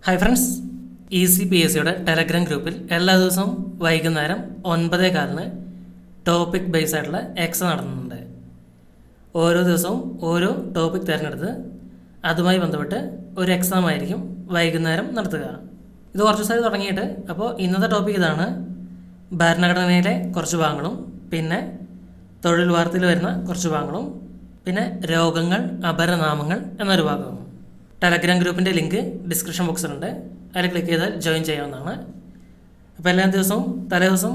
Hi friends, ECPSCയുടെ Telegram ഗ്രൂപ്പിൽ എല്ലാ ദിവസവും വൈകുന്നേരം 9:15 ടോപ്പിക് ബേസ് ആയിട്ടുള്ള എക്സാം നടത്തുന്നുണ്ട്. ഓരോ ദിവസവും ഓരോ ടോപ്പിക് തിരഞ്ഞെടുത്ത് അതുമായി ബന്ധപ്പെട്ട് ഒരു എക്സാം ആയിരിക്കും വൈകുന്നേരം നടത്തുക. ഇത് കുറച്ച് ദിവസമായി തുടങ്ങിയിട്ട്. അപ്പോൾ ഇന്നത്തെ ടോപ്പിക് ഇതാണ്: ഭരണഘടനയിലെ കുറച്ച് ഭാഗങ്ങളും, പിന്നെ തൊഴിൽ വാർത്തയിൽ വരുന്ന കുറച്ച് ഭാഗങ്ങളും, പിന്നെ രോഗങ്ങൾ, അപരനാമങ്ങൾ എന്നൊരു ഭാഗവും. ടെലഗ്രാം ഗ്രൂപ്പിൻ്റെ ലിങ്ക് ഡിസ്ക്രിപ്ഷൻ ബോക്സിലുണ്ട്. അതിൽ ക്ലിക്ക് ചെയ്താൽ ജോയിൻ ചെയ്യാവുന്നതാണ്. അപ്പോൾ എല്ലാ ദിവസവും തലേ ദിവസം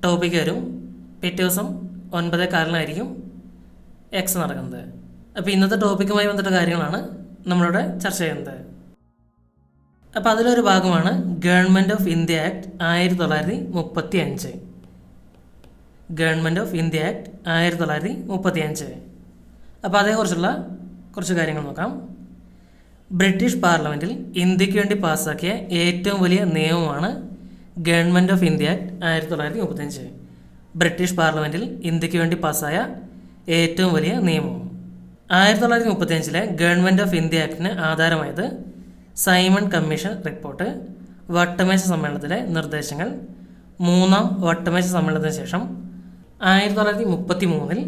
ടോപ്പിക്ക് വരും. പിറ്റേ ദിവസം 9:15 എക്സാം നടക്കുന്നത്. അപ്പോൾ ഇന്നത്തെ ടോപ്പിക്കുമായി ബന്ധപ്പെട്ട കാര്യങ്ങളാണ് നമ്മളിവിടെ ചർച്ച ചെയ്യുന്നത്. അപ്പോൾ അതിലൊരു ഭാഗമാണ് government of India act 1935. Government of India act 1935. അപ്പോൾ അതേക്കുറിച്ചുള്ള കുറച്ച് കാര്യങ്ങൾ നോക്കാം. ബ്രിട്ടീഷ് പാർലമെൻറ്റിൽ ഇന്ത്യക്ക് വേണ്ടി പാസ്സാക്കിയ ഏറ്റവും വലിയ നിയമമാണ് government of India act 1935. British പാർലമെൻറ്റിൽ ഇന്ത്യക്ക് വേണ്ടി പാസ്സായ ഏറ്റവും വലിയ നിയമം. 1935 ഗവൺമെൻറ് ഓഫ് ഇന്ത്യ ആക്ടിന് ആധാരമായത് സൈമൺ കമ്മീഷൻ റിപ്പോർട്ട്, വട്ടമേശ സമ്മേളനത്തിലെ നിർദ്ദേശങ്ങൾ, മൂന്നാം വട്ടമേശ സമ്മേളനത്തിന് ശേഷം 1933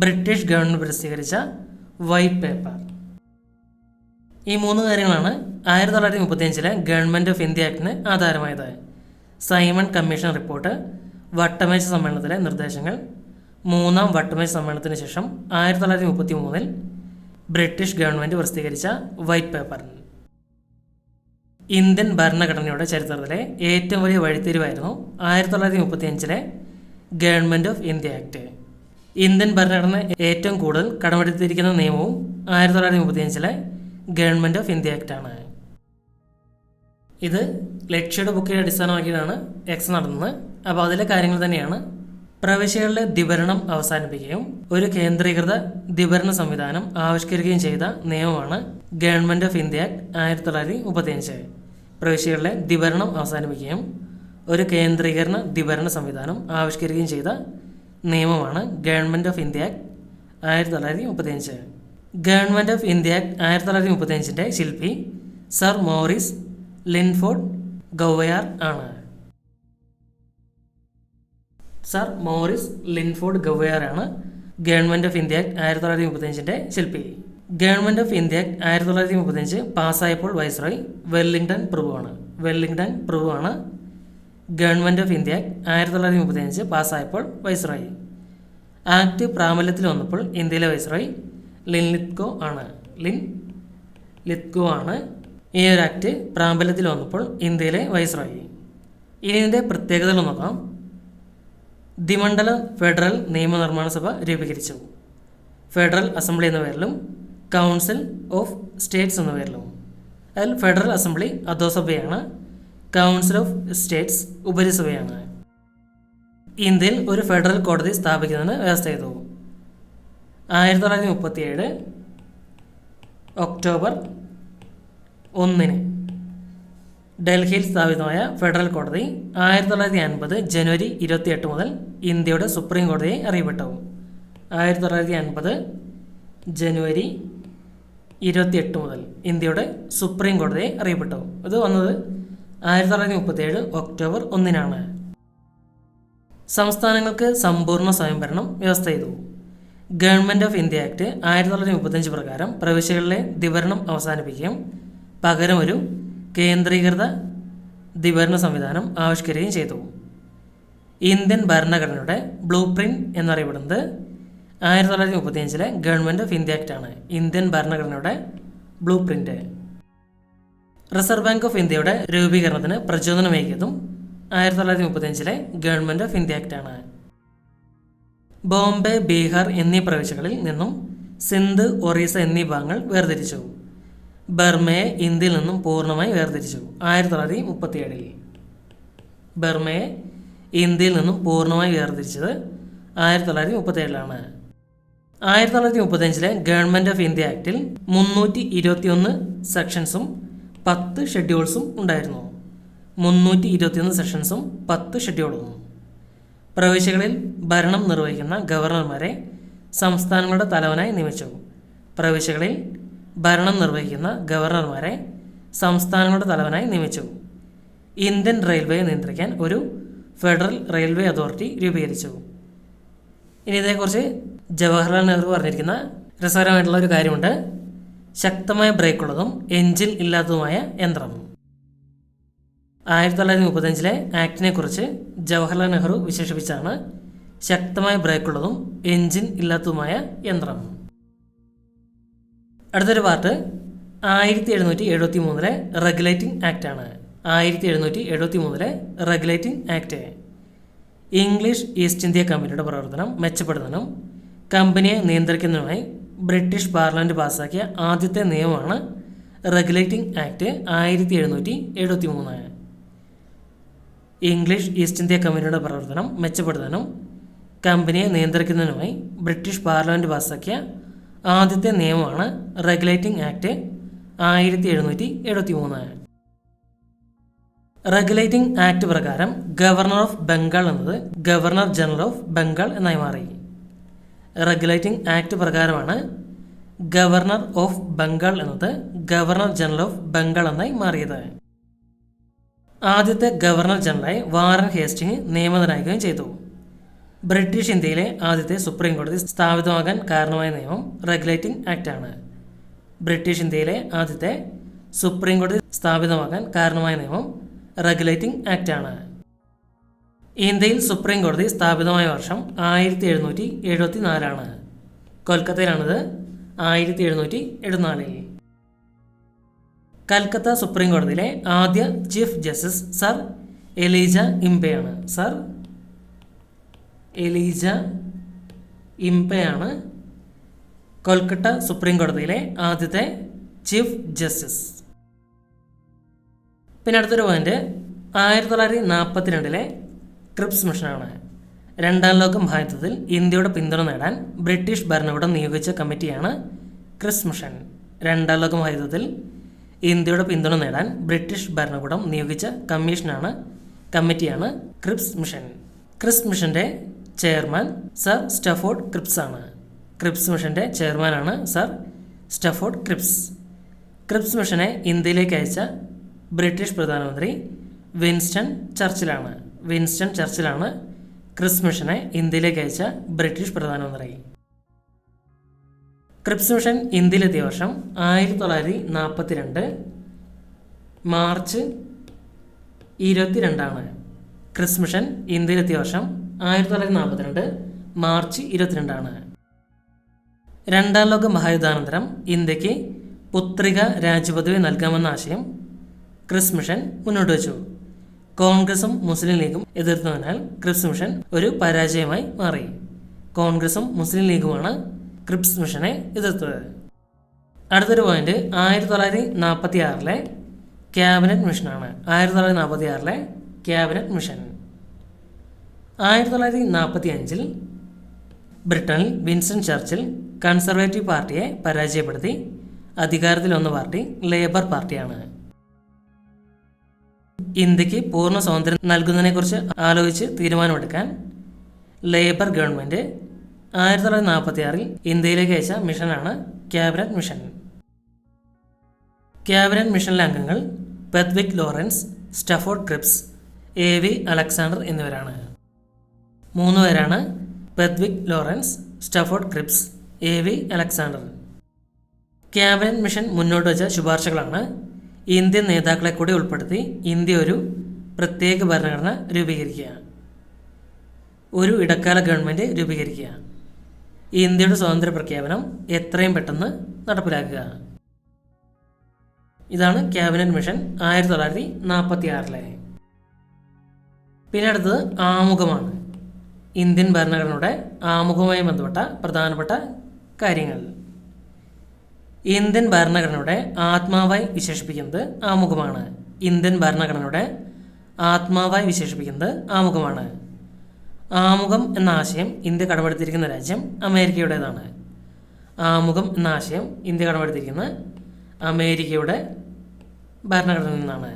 ബ്രിട്ടീഷ് ഗവൺമെൻറ് പ്രസിദ്ധീകരിച്ച വൈറ്റ് പേപ്പർ. ഈ മൂന്ന് കാര്യങ്ങളാണ് 1935 ഗവൺമെൻറ് ഓഫ് ഇന്ത്യ ആക്ടിന് ആധാരമായത്: സൈമൺ കമ്മീഷൻ റിപ്പോർട്ട്, വട്ടമേശ സമ്മേളനത്തിലെ നിർദ്ദേശങ്ങൾ, മൂന്നാം വട്ടമേശ സമ്മേളനത്തിന് ശേഷം 1933 ബ്രിട്ടീഷ് ഗവൺമെൻറ് പ്രസിദ്ധീകരിച്ച വൈറ്റ് പേപ്പർ. ഇന്ത്യൻ ഭരണഘടനയുടെ ചരിത്രത്തിലെ ഏറ്റവും വലിയ വഴിത്തിരിവായിരുന്നു 1935 government of India act. Indian ഭരണഘടന ഏറ്റവും കൂടുതൽ കടമെടുത്തിരിക്കുന്ന നിയമവും 1935 ഗവൺമെൻറ് ഓഫ് ഇന്ത്യ ആക്ട് ആണ്. ഇത് ലക്ഷ്യയുടെ ബുക്കിനെ അടിസ്ഥാനമാക്കിയിട്ടാണ് എക്സാം നടത്തുന്നത്. അപ്പോൾ അതിലെ കാര്യങ്ങൾ തന്നെയാണ്. പ്രവിശ്യകളിലെ ദ്വിഭരണം അവസാനിപ്പിക്കുകയും ഒരു കേന്ദ്രീകൃത ദ്വിഭരണ സംവിധാനം ആവിഷ്കരിക്കുകയും ചെയ്ത നിയമമാണ് ഗവൺമെൻറ് ഓഫ് ഇന്ത്യ ആക്ട് 1935. പ്രവിശ്യകളിലെ ദ്വിഭരണം അവസാനിപ്പിക്കുകയും ഒരു കേന്ദ്രീകരണ ദ്വിഭരണ സംവിധാനം ആവിഷ്കരിക്കുകയും ചെയ്ത നിയമമാണ് government of India act 1935. Government of India act 1935 ശില്പി സർ മോറിസ് ലിൻഫോർഡ് ഗൗവയാർ ആണ്. സർ മോറിസ് ലിൻഫോർഡ് ഗൗവയാർ ആണ് ഗവൺമെൻറ് ഓഫ് ഇന്ത്യ ആക്ട് 1935 ശില്പി. ഗവൺമെൻറ് ഓഫ് ഇന്ത്യ ആക്ട് 1935 പാസ്സായപ്പോൾ വൈസ്രോയ് വെല്ലിംഗ്ടൺ പ്രഭുവാണ്. വെല്ലിംഗ്ടൺ പ്രഭുവാണ് ഗവൺമെൻറ് ഓഫ് ഇന്ത്യ ആക്ട് 1935 പാസ്സായപ്പോൾ വൈസ്രോയ്. ആക്ട് പ്രാബല്യത്തിൽ വന്നപ്പോൾ ഇന്ത്യയിലെ വൈസ്രോയ് ലിൻലിത്ഗോ ആണ്. ലിൻലിത്ഗോ ആണ് ഈ ഒരു ആക്ട് പ്രാബല്യത്തിൽ വന്നപ്പോൾ ഇന്ത്യയിലെ വൈസ്രോയ്. ഇനി ഇതിൻ്റെ പ്രത്യേകതകൾ നോക്കാം. ദ്വിമണ്ഡല ഫെഡറൽ നിയമനിർമ്മാണ സഭ രൂപീകരിച്ചു. ഫെഡറൽ അസംബ്ലി എന്ന പേരിലും കൗൺസിൽ ഓഫ് സ്റ്റേറ്റ്സ് എന്ന പേരിലും. അതിൽ ഫെഡറൽ അസംബ്ലി അധോസഭയാണ്, കൗൺസിൽ ഓഫ് സ്റ്റേറ്റ്സ് ഉപരിസഭയാണ്. ഇന്ത്യയിൽ ഒരു ഫെഡറൽ കോടതി സ്ഥാപിക്കുന്നതിന് വ്യവസ്ഥ ചെയ്തു. 1937 ഒക്ടോബർ 1 ഡൽഹിയിൽ സ്ഥാപിതമായ ഫെഡറൽ കോടതി 1950 ജനുവരി 28 മുതൽ ഇന്ത്യയുടെ സുപ്രീം കോടതിയെ അറിയപ്പെട്ടു. 1950 ജനുവരി 28 മുതൽ ഇന്ത്യയുടെ സുപ്രീം കോടതിയെ അറിയപ്പെട്ടു. ഇത് വന്നത് 1937 ഒക്ടോബർ 1 സംസ്ഥാനങ്ങൾക്ക് സമ്പൂർണ്ണ സ്വയംഭരണം വ്യവസ്ഥ ചെയ്തു. ഗവൺമെൻറ് ഓഫ് ഇന്ത്യ ആക്ട് 1935 പ്രകാരം പ്രവിശ്യകളിലെ ദ്വിഭരണം അവസാനിപ്പിക്കുകയും പകരം ഒരു കേന്ദ്രീകൃത ദ്വിഭരണ സംവിധാനം ആവിഷ്കരിക്കുകയും ചെയ്തു. ഇന്ത്യൻ ഭരണഘടനയുടെ ബ്ലൂ പ്രിന്റ് എന്നറിയപ്പെടുന്നത് 1935 ഗവൺമെൻറ് ഓഫ് ഇന്ത്യ ആക്ട് ആണ്. ഇന്ത്യൻ ഭരണഘടനയുടെ blue print. Reserve bank of ഇന്ത്യയുടെ രൂപീകരണത്തിന് പ്രചോദനമേകിയതും 1935 ഗവൺമെൻറ് ഓഫ് ഇന്ത്യ ആക്ട് ആണ്. ബോംബെ, ബീഹാർ എന്നീ പ്രവിശ്യകളിൽ നിന്നും സിന്ധ്, ഒറീസ എന്നീ ഭാഗങ്ങൾ വേർതിരിച്ചു. ബർമയെ ഇന്ത്യയിൽ നിന്നും പൂർണ്ണമായി വേർതിരിച്ചു 1937. ബർമയെ ഇന്ത്യയിൽ നിന്നും പൂർണ്ണമായി വേർതിരിച്ചത് 1937. 1935 ഗവൺമെൻറ് ഓഫ് ഇന്ത്യ ആക്ടിൽ 321 സെക്ഷൻസും 10 ഷെഡ്യൂൾസും ഉണ്ടായിരുന്നു. 321 സെക്ഷൻസും 10 ഷെഡ്യൂളും. പ്രവിശ്യകളിൽ ഭരണം നിർവഹിക്കുന്ന ഗവർണർമാരെ സംസ്ഥാനങ്ങളുടെ തലവനായി നിയമിച്ചു. പ്രവിശ്യകളിൽ ഭരണം നിർവഹിക്കുന്ന ഗവർണർമാരെ സംസ്ഥാനങ്ങളുടെ തലവനായി നിയമിച്ചു. ഇന്ത്യൻ റെയിൽവേയെ നിയന്ത്രിക്കാൻ ഒരു ഫെഡറൽ റെയിൽവേ അതോറിറ്റി രൂപീകരിച്ചു. ഇനി ഇതേക്കുറിച്ച് ജവഹർലാൽ നെഹ്റു പറഞ്ഞിരിക്കുന്ന രസകരമായിട്ടുള്ള ഒരു കാര്യമുണ്ട്. ശക്തമായ ബ്രേക്കുള്ളതും എഞ്ചിൻ ഇല്ലാത്തതുമായ യന്ത്രം. 1935 ആക്ടിനെ കുറിച്ച് ജവഹർലാൽ നെഹ്റു വിശേഷിപ്പിച്ചാണ് ശക്തമായ ബ്രേക്കുള്ളതും എഞ്ചിൻ ഇല്ലാത്തതുമായ യന്ത്രം. അടുത്തൊരു പാർട്ട് 1773 റെഗുലേറ്റിംഗ് ആക്റ്റാണ്. 1773 regulating act English East India കമ്പനിയുടെ പ്രവർത്തനം മെച്ചപ്പെടുന്നതിനും കമ്പനിയെ നിയന്ത്രിക്കുന്നതിനുമായി ബ്രിട്ടീഷ് പാർലമെൻറ്റ് പാസ്സാക്കിയ ആദ്യത്തെ നിയമമാണ് regulating act 1773. English East India കമ്പനിയുടെ പ്രവർത്തനം മെച്ചപ്പെടുന്നതിനും കമ്പനിയെ നിയന്ത്രിക്കുന്നതിനുമായി ബ്രിട്ടീഷ് പാർലമെൻറ്റ് പാസ്സാക്കിയ ആദ്യത്തെ നിയമമാണ് റെഗുലേറ്റിംഗ് ആക്ട് 1773. റെഗുലേറ്റിംഗ് ആക്ട് പ്രകാരം ഗവർണർ ഓഫ് ബംഗാൾ എന്നത് ഗവർണർ ജനറൽ ഓഫ് ബംഗാൾ എന്നായി മാറി. റെഗുലേറ്റിംഗ് ആക്ട് പ്രകാരമാണ് ഗവർണർ ഓഫ് ബംഗാൾ എന്നത് ഗവർണർ ജനറൽ ഓഫ് ബംഗാൾ എന്നായി മാറിയത്. ആദ്യത്തെ ഗവർണർ ജനറലായി വാറൻ ഹേസ്റ്റിംഗ് നിയമിതനാകുകയും ചെയ്തു. ബ്രിട്ടീഷ് ഇന്ത്യയിലെ ആദ്യത്തെ സുപ്രീം കോടതി സ്ഥാപിതമാകാൻ കാരണമായ നിയമം റെഗുലേറ്റിംഗ് ആക്റ്റാണ്. ബ്രിട്ടീഷ് ഇന്ത്യയിലെ ആദ്യത്തെ സുപ്രീം കോടതി സ്ഥാപിതമാകാൻ കാരണമായ നിയമം റെഗുലേറ്റിംഗ് ആക്റ്റാണ്. ഇന്ത്യയിൽ സുപ്രീം കോടതി സ്ഥാപിതമായ വർഷം 1774. കൊൽക്കത്തയിലാണിത്. 1774. കൽക്കത്ത സുപ്രീം കോടതിയിലെ ആദ്യ ചീഫ് ജസ്റ്റിസ് സർ എലീജ ഇംപെയാണ്. സർ എലീജ ഇംപെയാണ് കൊൽക്കത്ത സുപ്രീം കോടതിയിലെ ആദ്യത്തെ ചീഫ് ജസ്റ്റിസ്. പിന്നെ അടുത്തൊരു പോയിന്റ് 1942 ക്രിപ്സ് മിഷനാണ്. രണ്ടാം ലോക മഹായുദ്ധത്തിൽ ഇന്ത്യയുടെ പിന്തുണ നേടാൻ ബ്രിട്ടീഷ് ഭരണകൂടം നിയോഗിച്ച കമ്മിറ്റിയാണ് ക്രിപ്സ് മിഷൻ. രണ്ടാം ലോക മഹായുദ്ധത്തിൽ ഇന്ത്യയുടെ പിന്തുണ നേടാൻ ബ്രിട്ടീഷ് ഭരണകൂടം നിയോഗിച്ച കമ്മിറ്റിയാണ് ക്രിപ്സ് മിഷൻ. ക്രിപ്സ് മിഷന്റെ ചെയർമാൻ സർ സ്റ്റഫോർഡ് ക്രിപ്സ് ആണ്. ക്രിപ്സ് മിഷന്റെ ചെയർമാനാണ് സർ സ്റ്റഫോർഡ് ക്രിപ്സ്. ക്രിപ്സ് മിഷനെ ഇന്ത്യയിലേക്ക് അയച്ച ബ്രിട്ടീഷ് പ്രധാനമന്ത്രി വിൻസ്റ്റൺ ചർച്ചിലാണ്. വിൻസ്റ്റൺ ചർച്ചിലാണ് ക്രിപ്സ് മിഷനെ ഇന്ത്യയിലേക്ക് അയച്ച ബ്രിട്ടീഷ് പ്രധാനമന്ത്രി. ക്രിപ്സ് മിഷൻ ഇന്ത്യയിലെത്തിയ വർഷം 1942 മാർച്ച് 22. ക്രിപ്സ് മിഷൻ ഇന്ത്യയിലെത്തിയ വർഷം 1942 മാർച്ച് 22. രണ്ടാം ലോക മഹായുദ്ധാനന്തരം ഇന്ത്യക്ക് പുത്രിക രാജ്യപദവി നൽകാമെന്ന ആശയം ക്രിപ്സ് മിഷൻ മുന്നോട്ട് വച്ചു. കോൺഗ്രസും മുസ്ലിം ലീഗും എതിർത്തതിനാൽ ക്രിപ്സ് മിഷൻ ഒരു പരാജയമായി മാറി. കോൺഗ്രസും മുസ്ലിം ലീഗുമാണ് ക്രിപ്സ് മിഷനെ എതിർത്തത്. അടുത്തൊരു പോയിന്റ് 1946 ക്യാബിനറ്റ് മിഷനാണ്. 1946 cabinet mission. 1945 ബ്രിട്ടനിൽ വിൻസ്റ്റൺ ചർച്ചിൽ കൺസർവേറ്റീവ് പാർട്ടിയെ പരാജയപ്പെടുത്തി അധികാരത്തിൽ വന്ന പാർട്ടി ലേബർ പാർട്ടിയാണ്. ഇന്ത്യക്ക് പൂർണ്ണ സ്വാതന്ത്ര്യം നൽകുന്നതിനെക്കുറിച്ച് ആലോചിച്ച് തീരുമാനമെടുക്കാൻ ലേബർ ഗവൺമെൻറ് 1946 ഇന്ത്യയിലേക്ക് അയച്ച മിഷനാണ് ക്യാബിനറ്റ് മിഷൻ. ക്യാബിനറ്റ് മിഷനിലെ അംഗങ്ങൾ Pethick Lawrence, Stafford Cripps, AV Alexander എന്നിവരാണ്. 3 പേരാണ് Pethick Lawrence, Stafford Cripps, AV Alexander. Cabinet mission മുന്നോട്ട് വച്ച ശുപാർശകളാണ് ഇന്ത്യൻ നേതാക്കളെ കൂടി ഉൾപ്പെടുത്തി ഇന്ത്യ ഒരു പ്രത്യേക ഭരണഘടന രൂപീകരിക്കുക, ഒരു ഇടക്കാല ഗവൺമെൻറ് രൂപീകരിക്കുക, ഇന്ത്യയുടെ സ്വാതന്ത്ര്യ പ്രഖ്യാപനം എത്രയും പെട്ടെന്ന് നടപ്പിലാക്കുക. ഇതാണ് ക്യാബിനറ്റ് മിഷൻ 1946. പിന്നെ അടുത്തത് ആമുഖമാണ്. ഇന്ത്യൻ ഭരണഘടനയുടെ ആമുഖവുമായി ബന്ധപ്പെട്ട പ്രധാനപ്പെട്ട കാര്യങ്ങൾ. ഇന്ത്യൻ ഭരണഘടനയുടെ ആത്മാവായി വിശേഷിപ്പിക്കുന്നത് ആമുഖമാണ്. ഇന്ത്യൻ ഭരണഘടനയുടെ ആത്മാവായി വിശേഷിപ്പിക്കുന്നത് ആമുഖമാണ്. ആമുഖം എന്ന ആശയം ഇന്ത്യ കടമെടുത്തിരിക്കുന്ന രാജ്യം അമേരിക്കയുടേതാണ്. ആമുഖം എന്ന ആശയം ഇന്ത്യ കടമെടുത്തിരിക്കുന്നത് അമേരിക്കയുടെ ഭരണഘടനയിൽ നിന്നാണ്.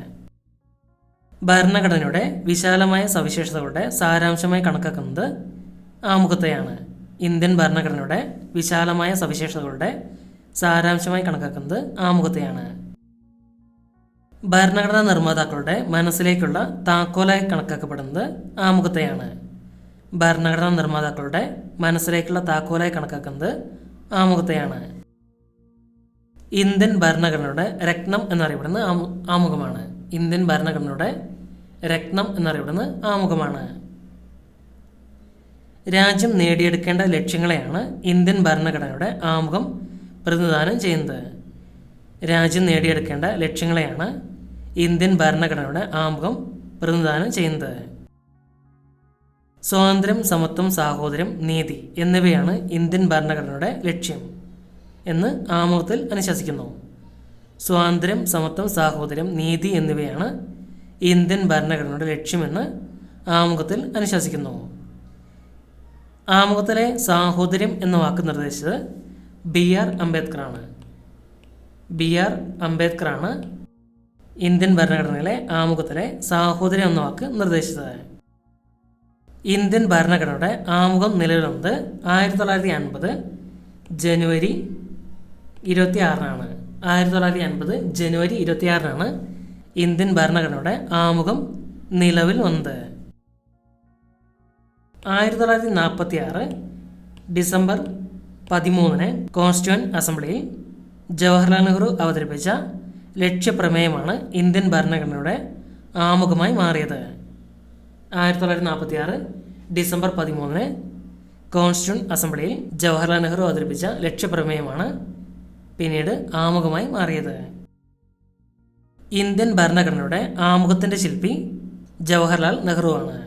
ഭരണഘടനയുടെ വിശാലമായ സവിശേഷതകളുടെ സാരാംശമായി കണക്കാക്കുന്നത് ആമുഖത്തെയാണ്. ഇന്ത്യൻ ഭരണഘടനയുടെ വിശാലമായ സവിശേഷതകളുടെ സാരാംശമായി കണക്കാക്കുന്നത് ആമുഖത്തെയാണ്. ഭരണഘടനാ നിർമ്മാതാക്കളുടെ മനസ്സിലേക്കുള്ള താക്കോലായി കണക്കാക്കപ്പെടുന്നത് ആമുഖത്തെയാണ്. ഭരണഘടനാ നിർമ്മാതാക്കളുടെ മനസ്സിലേക്കുള്ള താക്കോലായി കണക്കാക്കുന്നത് ആമുഖത്തെയാണ്. ഇന്ത്യൻ ഭരണഘടനയുടെ രത്നം എന്നറിയപ്പെടുന്നത് ആമുഖമാണ്. ഇന്ത്യൻ ഭരണഘടനയുടെ രത്നം എന്നറിയപ്പെടുന്നത് ആമുഖമാണ്. രാജ്യം നേടിയെടുക്കേണ്ട ലക്ഷ്യങ്ങളെയാണ് ഇന്ത്യൻ ഭരണഘടനയുടെ ആമുഖം പ്രതിനിധാനം ചെയ്യുന്നത്. രാജ്യം നേടിയെടുക്കേണ്ട ലക്ഷ്യങ്ങളെയാണ് ഇന്ത്യൻ ഭരണഘടനയുടെ ആമുഖം പ്രതിനിധാനം ചെയ്യുന്നത്. സ്വാതന്ത്ര്യം, സമത്വം, സാഹോദര്യം, നീതി എന്നിവയാണ് ഇന്ത്യൻ ഭരണഘടനയുടെ ലക്ഷ്യം എന്ന് ആമുഖത്തിൽ അനുശാസിക്കുന്നു. സ്വാതന്ത്ര്യം, സമത്വം, സാഹോദര്യം, നീതി എന്നിവയാണ് ഇന്ത്യൻ ഭരണഘടനയുടെ ലക്ഷ്യമെന്ന് ആമുഖത്തിൽ അനുശാസിക്കുന്നു. ആമുഖത്തിലെ സാഹോദര്യം എന്ന വാക്ക് നിർദ്ദേശിച്ചത് BR അംബേദ്കറാണ്. BR അംബേദ്കറാണ് ഇന്ത്യൻ ഭരണഘടനയിലെ ആമുഖത്തിലെ സാഹോദര്യം എന്ന വാക്ക് നിർദ്ദേശിച്ചത്. ഇന്ത്യൻ ഭരണഘടനയുടെ ആമുഖം നിലവിൽ വന്നത് 1950 ജനുവരി 26-നാണ്. 1950 ജനുവരി 26-നാണ് ഇന്ത്യൻ ഭരണഘടനയുടെ ആമുഖം നിലവിൽ വന്നത്. 1946 ഡിസംബർ 13-ന് കോൺസ്റ്റിറ്റ്യൂവന്റ് അസംബ്ലിയിൽ ജവഹർലാൽ നെഹ്റു അവതരിപ്പിച്ച ലക്ഷ്യപ്രമേയമാണ് ഇന്ത്യൻ ഭരണഘടനയുടെ ആമുഖമായി മാറിയത്. 1946 ഡിസംബർ 13-ന് കോൺസ്റ്റിറ്റ്യൂവന്റ് അസംബ്ലിയിൽ ജവഹർലാൽ നെഹ്റു അവതരിപ്പിച്ച ലക്ഷ്യപ്രമേയമാണ് പിന്നീട് ആമുഖമായി മാറിയത്. ഇന്ത്യൻ ഭരണഘടനയുടെ ആമുഖത്തിൻ്റെ ശില്പി ജവഹർലാൽ നെഹ്റുവാണ്.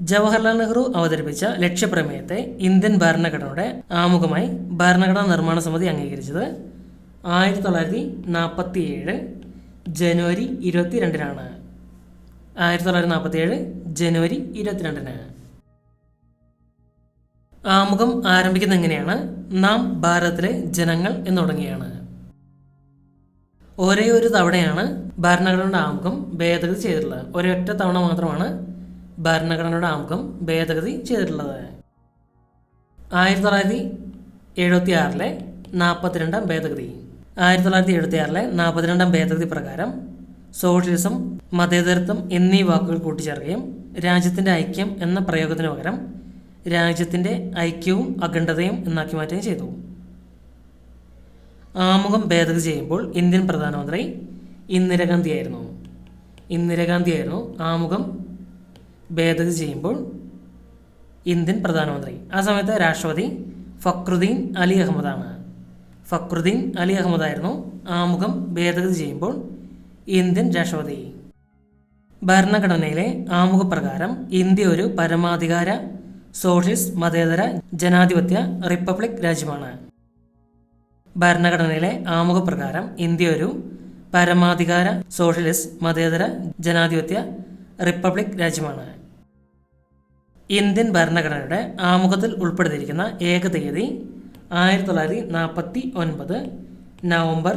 ജവഹർലാൽ നെഹ്റു അവതരിപ്പിച്ച ലക്ഷ്യപ്രമേയത്തെ ഇന്ത്യൻ ഭരണഘടനയുടെ ആമുഖമായി ഭരണഘടനാ നിർമ്മാണ സമിതി അംഗീകരിച്ചത് 1947 ജനുവരി 22-നാണ്. 1947 ജനുവരി 22-ന്. ആമുഖം ആരംഭിക്കുന്നത് എങ്ങനെയാണ്? നാം ഭാരതത്തിലെ ജനങ്ങൾ എന്ന് തുടങ്ങിയാണ്. ഒരേ ഒരു തവണയാണ് ഭരണഘടനയുടെ ആമുഖം ഭേദഗതി ചെയ്തിട്ടുള്ളത്. ഒരൊറ്റ തവണ മാത്രമാണ് ഭരണഘടനയുടെ ആമുഖം ഭേദഗതി ചെയ്തിട്ടുള്ളത്. 1976-ലെ 42-ാം ഭേദഗതി. 1976-ലെ 42-ാം ഭേദഗതി പ്രകാരം സോഷ്യലിസം, മതേതരത്വം എന്നീ വാക്കുകൾ കൂട്ടിച്ചേർക്കുകയും രാജ്യത്തിൻ്റെ ഐക്യം എന്ന പ്രയോഗത്തിന് പകരം രാജ്യത്തിൻ്റെ ഐക്യവും അഖണ്ഡതയും എന്നാക്കി മാറ്റുകയും ചെയ്തു. ആമുഖം ഭേദഗതി ചെയ്യുമ്പോൾ ഇന്ത്യൻ പ്രധാനമന്ത്രി ഇന്ദിരാഗാന്ധിയായിരുന്നു. ആമുഖം ഭേദഗതി ചെയ്യുമ്പോൾ ഇന്ത്യൻ പ്രധാനമന്ത്രി. ആ സമയത്ത് രാഷ്ട്രപതി ഫക്രുദ്ദീൻ അലി അഹമ്മദാണ്. ആയിരുന്നു ആമുഖം ഭേദഗതി ചെയ്യുമ്പോൾ ഇന്ത്യൻ രാഷ്ട്രപതി. ഭരണഘടനയിലെ ആമുഖപ്രകാരം ഇന്ത്യ ഒരു പരമാധികാര സോഷ്യലിസ്റ്റ് മതേതര ജനാധിപത്യ റിപ്പബ്ലിക് രാജ്യമാണ്. ഭരണഘടനയിലെ ആമുഖപ്രകാരം ഇന്ത്യ ഒരു പരമാധികാര സോഷ്യലിസ്റ്റ് മതേതര ജനാധിപത്യ റിപ്പബ്ലിക് രാജ്യമാണ്. ഇന്ത്യൻ ഭരണഘടനയുടെ ആമുഖത്തിൽ ഉൾപ്പെടുത്തിയിരിക്കുന്ന ഏക തീയതി 1949 നവംബർ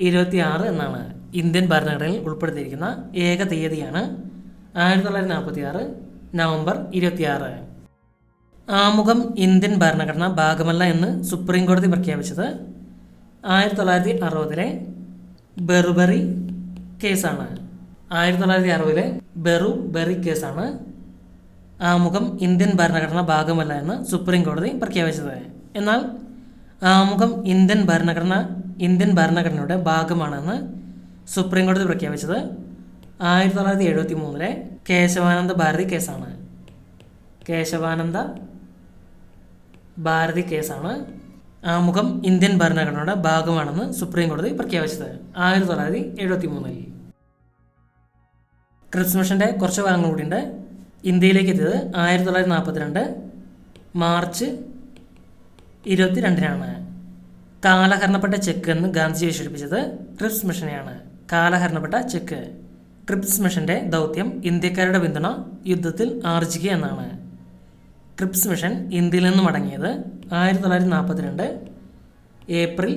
26 എന്നാണ്. ഇന്ത്യൻ ഭരണഘടനയിൽ ഉൾപ്പെടുത്തിയിരിക്കുന്ന ഏക തീയതിയാണ് 1946 നവംബർ 26. ആമുഖം ഇന്ത്യൻ ഭരണഘടന ഭാഗമല്ല എന്ന് സുപ്രീം കോടതി പ്രഖ്യാപിച്ചത് 1960-ലെ ബെറുബറി കേസാണ്. 1960-ലെ ബെറുബറി കേസാണ് ആമുഖം ഇന്ത്യൻ ഭരണഘടന ഭാഗമല്ല എന്ന് സുപ്രീം കോടതി പ്രഖ്യാപിച്ചത്. എന്നാൽ ആമുഖം ഇന്ത്യൻ ഭരണഘടനയുടെ ഭാഗമാണെന്ന് സുപ്രീം കോടതി പ്രഖ്യാപിച്ചത് 1973-ലെ കേശവാനന്ദ ഭാരതി കേസാണ്. ആമുഖം ഇന്ത്യൻ ഭരണഘടനയുടെ ഭാഗമാണെന്ന് സുപ്രീം കോടതി പ്രഖ്യാപിച്ചത് 1973-ൽ. ക്രിപ്സ് മിഷൻ്റെ കുറച്ച് ഭാഗങ്ങൾ കൂടിയുണ്ട്. ഇന്ത്യയിലേക്ക് എത്തിയത് 1942 മാർച്ച് 22-നാണ്. കാലഹരണപ്പെട്ട ചെക്ക് എന്ന് ഗാന്ധിജി വിശേഷിപ്പിച്ചത് ക്രിപ്സ് മിഷനെയാണ്. കാലഹരണപ്പെട്ട ചെക്ക്. ക്രിപ്സ് മിഷന്റെ ദൗത്യം ഇന്ത്യക്കാരുടെ പിന്തുണ യുദ്ധത്തിൽ ആർജിക്കുക എന്നാണ്. ക്രിപ്സ് മിഷൻ ഇന്ത്യയിൽ നിന്ന് മടങ്ങിയത് 1942 ഏപ്രിൽ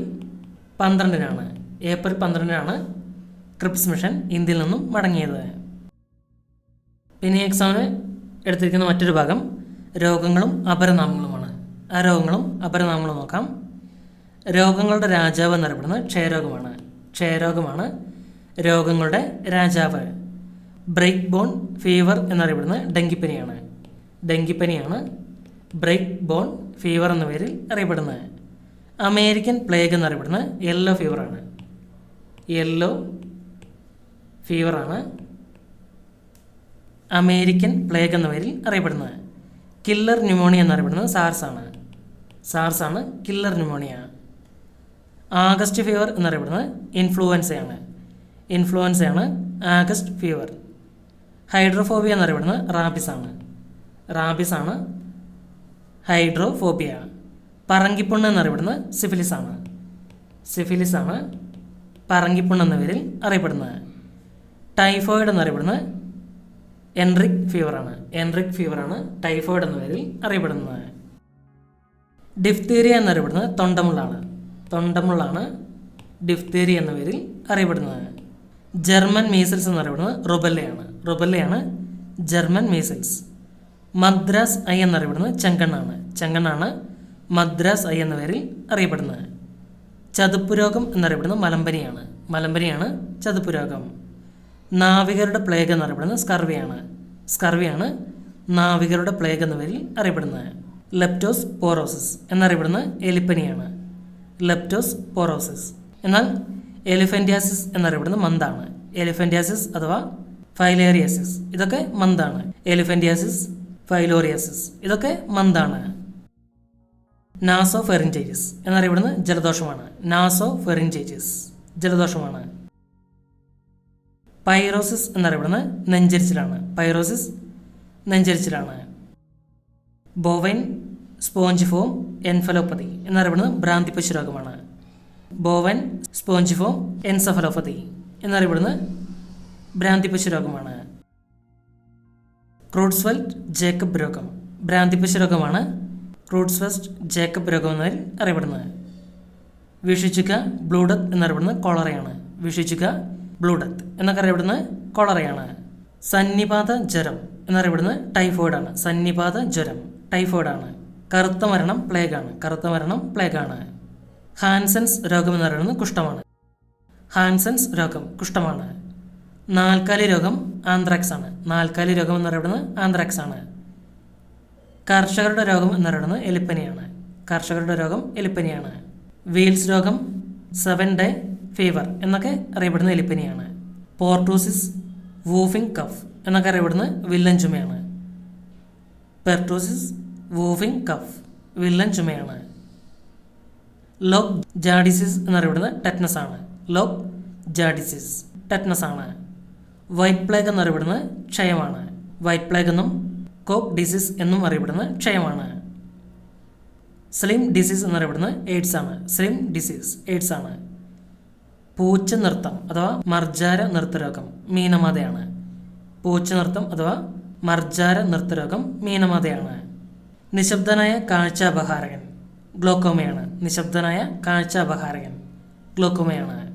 12-നാണ്. ഏപ്രിൽ 12-നാണ് ക്രിപ്സ് മിഷൻ ഇന്ത്യയിൽ നിന്നും മടങ്ങിയത്. പിന്നെ എക്സാമിന് എടുത്തിരിക്കുന്ന മറ്റൊരു ഭാഗം രോഗങ്ങളും അപരനാമങ്ങളുമാണ്. ആ രോഗങ്ങളും അപരനാമങ്ങളും നോക്കാം. രോഗങ്ങളുടെ രാജാവ് എന്നറിയപ്പെടുന്നത് ക്ഷയരോഗമാണ്. രോഗങ്ങളുടെ രാജാവ്. ബ്രേക്ക് ബോൺ ഫീവർ എന്നറിയപ്പെടുന്നത് ഡെങ്കിപ്പനിയാണ്. ഡെങ്കിപ്പനിയാണ് ബ്രേക്ക് ബോൺ ഫീവർ എന്ന പേരിൽ അറിയപ്പെടുന്നത്. അമേരിക്കൻ പ്ലേഗ് എന്നറിയപ്പെടുന്നത് യെല്ലോ ഫീവറാണ്. യെല്ലോ ഫീവറാണ് അമേരിക്കൻ പ്ലേഗ് എന്ന പേരിൽ അറിയപ്പെടുന്നത്. കില്ലർ ന്യൂമോണിയ എന്നറിയപ്പെടുന്നത് സാർസാണ്. സാർസാണ് കില്ലർ ന്യൂമോണിയ. ആഗസ്റ്റ് ഫീവർ എന്നറിയപ്പെടുന്നത് ഇൻഫ്ലുവൻസയാണ്. ഇൻഫ്ലുവൻസയാണ് ആഗസ്റ്റ് ഫീവർ. ഹൈഡ്രോഫോബിയ എന്നറിയപ്പെടുന്നത് റാബിസാണ്. റാബിസാണ് ഹൈഡ്രോഫോബിയ. പറങ്കിപ്പുണ്ണ് എന്നറിയപ്പെടുന്നത് സിഫിലിസാണ്. സിഫിലിസാണ് പറങ്കിപ്പുണ്ണ് എന്ന പേരിൽ അറിയപ്പെടുന്നത്. ടൈഫോയിഡ് എന്നറിയപ്പെടുന്നത് എൻറിക് ഫീവറാണ്. എൻറിക് ഫീവറാണ് ടൈഫോയിഡ് എന്ന പേരിൽ അറിയപ്പെടുന്നത്. ഡിഫ്തീരിയ എന്നറിയപ്പെടുന്നത് തൊണ്ടമുള്ളാണ്. തൊണ്ടമുള്ളാണ് ഡിഫ്തീരിയ എന്ന പേരിൽ അറിയപ്പെടുന്നത്. ജർമ്മൻ മീസിൽസ് എന്നറിയപ്പെടുന്നത് റുബല്ലയാണ്. റുബല്ലയാണ് ജർമ്മൻ മീസിൽസ്. മദ്രാസ് ഐ എന്നറിയപ്പെടുന്നത് ചെങ്കണ്ണാണ്. ചെങ്കണ്ണാണ് മദ്രാസ് ഐ എന്ന പേരിൽ അറിയപ്പെടുന്നത്. ചതുപ്പ് രോഗം എന്നറിയപ്പെടുന്നത് മലമ്പനിയാണ്. മലമ്പനിയാണ് ചതുപ്പ് രോഗം. നാവികരുടെ പ്ലേഗ് എന്നറിയപ്പെടുന്നത് സ്കർവിയാണ്. സ്കർവിയാണ് നാവികരുടെ പ്ലേഗ് എന്ന പേരിൽ അറിയപ്പെടുന്നത്. ലെപ്റ്റോസ് പോറോസിസ് എന്നറിയപ്പെടുന്നത് എലിപ്പനിയാണ്. ലെപ്റ്റോസ് പോറോസിസ്. എന്നാൽ എലിഫന്റിയാസിസ് എന്നറിയപ്പെടുന്നത് മന്താണ്. എലിഫന്റിയാസിസ് അഥവാ ഫൈലേറിയാസിസ് ഇതൊക്കെ മന്താണ്. എലിഫന്റിയാസിസ്, ഫൈലോറിയാസിസ് ഇതൊക്കെ മന്താണ്. നാസോ ഫെറിഞ്ചൈറ്റിസ് എന്നറിയപ്പെടുന്നത് ജലദോഷമാണ്. നാസോ ഫെറിഞ്ചൈറ്റിസ് ജലദോഷമാണ്. പൈറോസിസ് എന്നറിയപ്പെടുന്നത് നെഞ്ചരിച്ചിലാണ്. പൈറോസിസ് നെഞ്ചരിച്ചിലാണ്. ബോവൈൻ സ്പോഞ്ചിഫോം എൻഫലോപ്പതി എന്നറിയപ്പെടുന്നത് ഭ്രാന്തിപ്പശു രോഗമാണ്. ബോവൻ സ്പോഞ്ചിഫോം എൻസഫലോപ്പതി എന്നറിയപ്പെടുന്നത് ഭ്രാന്തിപ്പശു രോഗമാണ്. ക്രൂട്സ്വെൽറ്റ് ജേക്കബ് രോഗം ഭ്രാന്തിപ്പശു രോഗമാണ്. ക്രൂട്സ്വെൽറ്റ് ജേക്കബ് രോഗം എന്നതിൽ അറിയപ്പെടുന്നത്. വിഷിച്ചുക ബ്ലൂഡത്ത് എന്നറിയപ്പെടുന്നത് കോളറയാണ്. വിഷിച്ചുക ബ്ലൂഡത്ത് എന്നൊക്കെ അറിയപ്പെടുന്നത് കോളറയാണ്. സന്നിപാത ജ്വരം എന്നറിയപ്പെടുന്നത് ടൈഫോയിഡാണ്. സന്നിപാത ജ്വരം ടൈഫോയിഡാണ്. കറുത്ത മരണം പ്ലേഗാണ്. കറുത്ത മരണം പ്ലേഗാണ്. ഹാൻസൻസ് രോഗം എന്നറിയപ്പെടുന്നത് കുഷ്ഠമാണ്. ഹാൻസൻസ് രോഗം കുഷ്ഠമാണ്. നാൽക്കാലി രോഗം ആന്ത്രാക്സ് ആണ്. നാൽക്കാലി രോഗം എന്നറിയപ്പെടുന്നത് ആന്ത്രാക്സ് ആണ്. കർഷകരുടെ രോഗം എന്നറിയപ്പെടുന്നത് എലിപ്പനിയാണ്. കർഷകരുടെ രോഗം എലിപ്പനിയാണ്. വീൽസ് രോഗം, 7 ഡേ ഫീവർ എന്നൊക്കെ അറിയപ്പെടുന്ന എലിപ്പനിയാണ്. പോർട്ടൂസിസ്, വൂഫിംഗ് കഫ് എന്നൊക്കെ അറിയപ്പെടുന്നത് വില്ലൻ ചുമയാണ്. പെർട്ടൂസിസ്, വൂഫിംഗ് കഫ് വില്ലൻ ചുമയാണ്. ലോക്ക് ജാഡിസിസ് എന്നറിയപ്പെടുന്നത് ടെറ്റനസ് ആണ്. ലോക്ക് ജാഡിസിസ് ടെറ്റനസ് ആണ്. വൈറ്റ് പ്ലേഗ് എന്നറിയപ്പെടുന്നത് ക്ഷയമാണ്. വൈറ്റ് പ്ലേഗ് എന്നും കോക്ക് ഡിസീസ് എന്നും അറിയപ്പെടുന്നത് ക്ഷയമാണ്. സ്ലിം ഡിസീസ് എന്നറിയപ്പെടുന്നത് എയ്ഡ്സ് ആണ്. സ്ലിം ഡിസീസ് എയ്ഡ്സ് ആണ്. പൂച്ച നൃത്തം അഥവാ മർജാര നൃത്തരോഗം മീനമാതയാണ്. പൂച്ച നൃത്തം അഥവാ മർജാര നൃത്തരോഗം മീനമാതയാണ്. നിശബ്ദനായ കാഴ്ചാപഹാരകൻ ഗ്ലോക്കോമയാണ്. നിശബ്ദനായ കാഴ്ചാപഹാരകൻ ഗ്ലോക്കോമയാണ്.